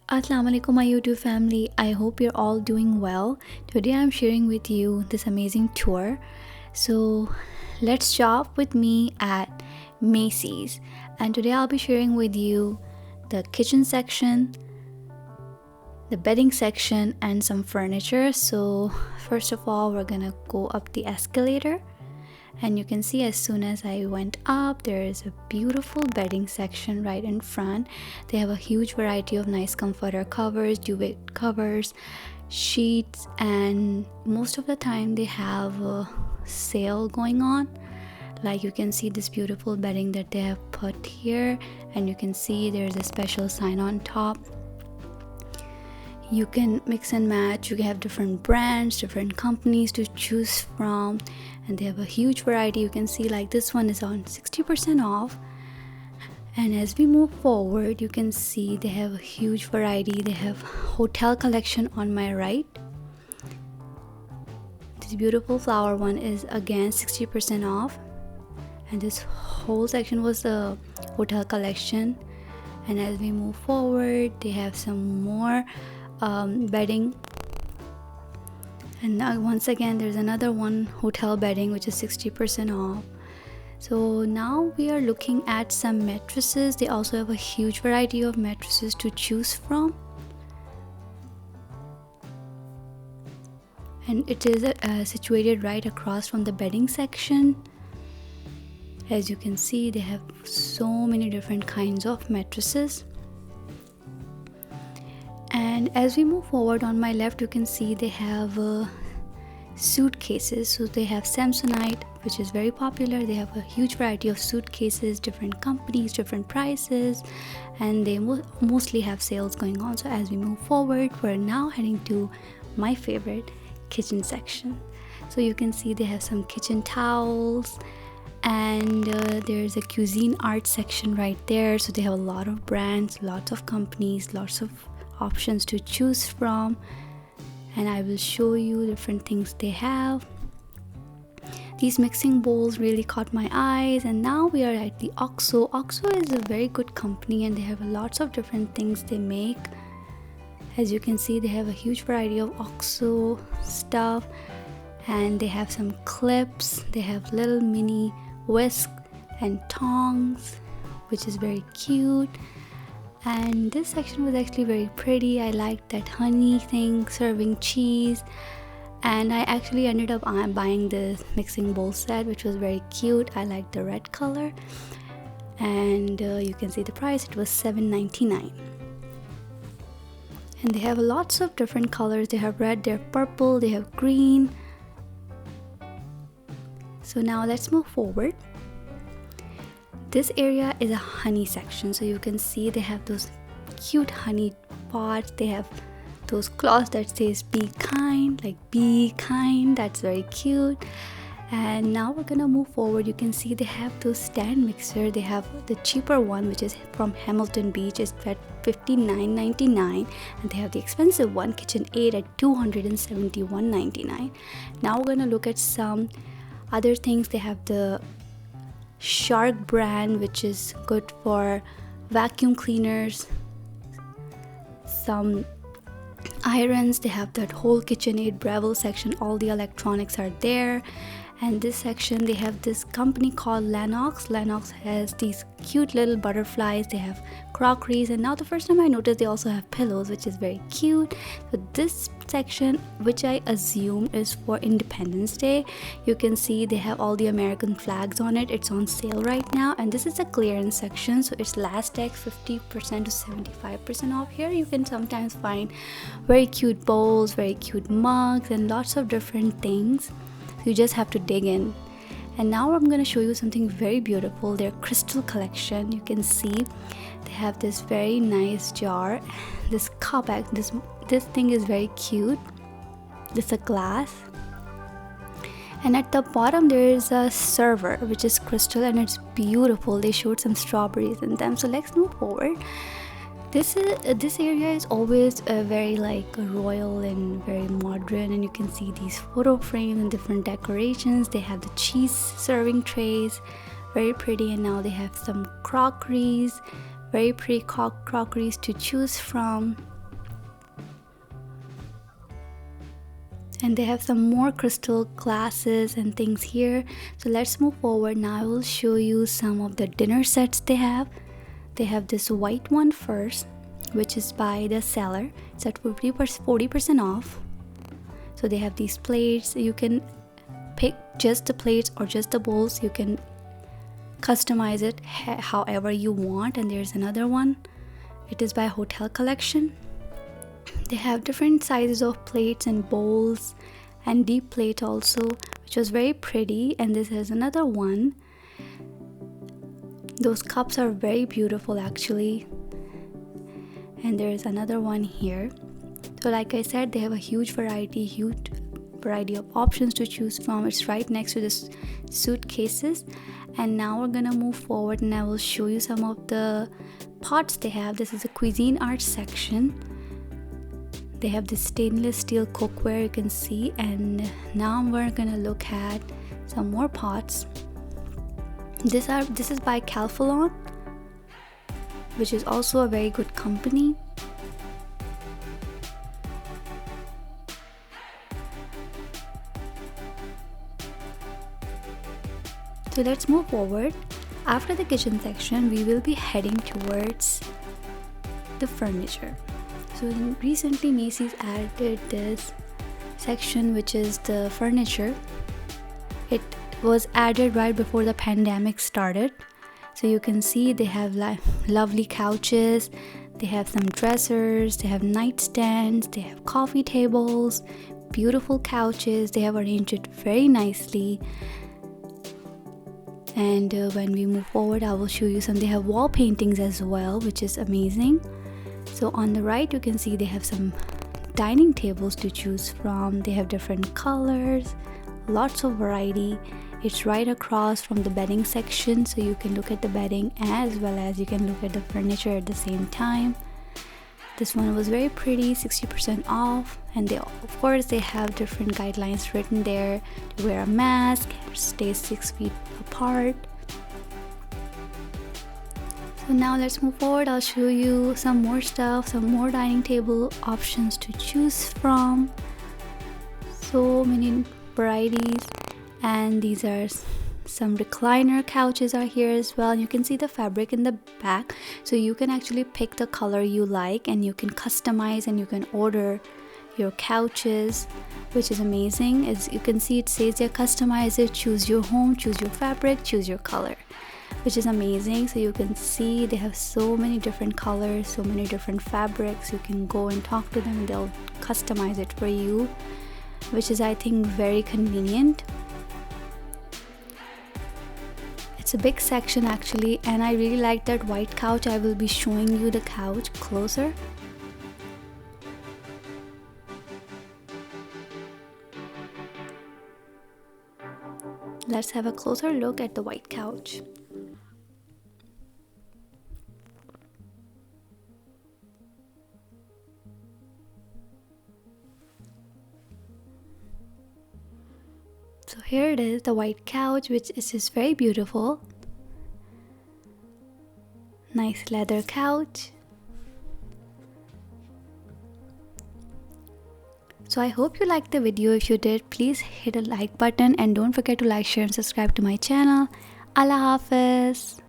Assalamu alaikum my YouTube family. I hope you're all doing well. Today I'm sharing with you this amazing tour. So let's shop with me at Macy's. And today I'll be sharing with you the kitchen section, the bedding section and some furniture. So first of all, we're gonna go up the escalator. And you can see as soon as I went up, there is a beautiful bedding section right in front. They have a huge variety of nice comforter covers, duvet covers, sheets, and most of the time they have a sale going on. Like you can see this beautiful bedding that they have put here, and you can see there's a special sign on top. You can mix and match. You can have different brands, different companies to choose from, and they have a huge variety. You can see like this one is on 60% off. And as we move forward, you can see they have a huge variety. They have hotel collection on my right. This beautiful flower one is again 60% off, and this whole section was the hotel collection. And as we move forward, they have some more bedding, and now once again there's another one, hotel bedding, which is 60% off. So now we are looking at some mattresses. They also have a huge variety of mattresses to choose from, and it is situated right across from the bedding section. As you can see, they have so many different kinds of mattresses. And as we move forward, on my left you can see they have suitcases. So they have Samsonite, which is very popular. They have a huge variety of suitcases, different companies, different prices, and they mostly have sales going on. So as we move forward, we're now heading to my favorite kitchen section. So you can see they have some kitchen towels, and there's a Cuisinart section right there. So they have a lot of brands, lots of companies, lots of options to choose from, and I will show you different things they have. These mixing bowls really caught my eyes. And now we are at the OXO. OXO is a very good company, and they have lots of different things they make. As you can see, they have a huge variety of OXO stuff, and they have some clips. They have little mini whisk and tongs, which is very cute. And this section was actually very pretty. I liked that honey thing, serving cheese. And I actually ended up buying this mixing bowl set, which was very cute. I liked the red color. And you can see the price, it was $7.99. And they have lots of different colors. They have red, they have purple, they have green. So now let's move forward. This area is a honey section. So you can see they have those cute honey pots. They have those cloths that says be kind, like be kind. That's very cute. And now we're gonna move forward. You can see they have those stand mixer. They have the cheaper one, which is from Hamilton Beach, is at $59.99, and they have the expensive one, KitchenAid, at $271.99. Now we're gonna look at some other things. They have the Shark brand, which is good for vacuum cleaners, some irons. They have that whole KitchenAid Bravo section. All the electronics are there. And this section, they have this company called Lenox. Lenox has these cute little butterflies. They have crockeries, and now the first time I noticed they also have pillows, which is very cute. So this section, which I assume is for Independence Day, you can see they have all the American flags on it. It's on sale right now, and this is a clearance section, so it's last tag 50% to 75% off. Here you can sometimes find very cute bowls, very cute mugs, and lots of different things. You just have to dig in. And now I'm going to show you something very beautiful, their crystal collection. You can see they have this very nice jar, this cup. This thing is very cute. It's a glass, and at the bottom there is a server, which is crystal, and it's beautiful. They showed some strawberries in them. So let's move forward. This area is always very like royal and very modern, and you can see these photo frames and different decorations. They have the cheese serving trays, very pretty. And now they have some crockeries, very pretty crockeries to choose from. And they have some more crystal glasses and things here. So let's move forward. Now I will show you some of the dinner sets they have. They have this white one first, which is by the seller. It's at 40% off. So they have these plates. You can pick just the plates or just the bowls. You can customize it however you want. And there's another one. It is by Hotel Collection. They have different sizes of plates and bowls and deep plate also, which was very pretty. And this is another one. Those cups are very beautiful actually. And there's another one here. So like I said, they have a huge variety of options to choose from. It's right next to this suitcases. And now we're gonna move forward and I will show you some of the pots they have. This is a Cuisinart section. They have this stainless steel cookware, you can see. And now we're gonna look at some more pots. This is by Calphalon, which is also a very good company. So let's move forward. After the kitchen section, we will be heading towards the furniture. So recently Macy's added this section, which is the furniture. It was added right before the pandemic started. So you can see they have lovely couches, they have some dressers, they have nightstands, they have coffee tables, beautiful couches. They have arranged it very nicely. And when we move forward, I will show you some. They have wall paintings as well, which is amazing. So on the right, you can see they have some dining tables to choose from. They have different colors, lots of variety. It's right across from the bedding section, so you can look at the bedding as well as you can look at the furniture at the same time. This one was very pretty, 60% off. And of course they have different guidelines written there to wear a mask, stay 6 feet apart. So now let's move forward. I'll show you some more stuff, some more dining table options to choose from. So many varieties. And these are some recliner couches are here as well. You can see the fabric in the back. So you can actually pick the color you like and you can customize and you can order your couches, which is amazing. As you can see, it says there, customize it, choose your home, choose your fabric, choose your color, which is amazing. So you can see they have so many different colors, so many different fabrics. You can go and talk to them and they'll customize it for you, which is, I think, very convenient. It's a big section actually, and I really like that white couch. I will be showing you the couch closer. Let's have a closer look at the white couch. So here it is, the white couch, which is just very beautiful. Nice leather couch. So I hope you liked the video. If you did, please hit a like button and don't forget to like, share and subscribe to my channel. Allah Hafiz.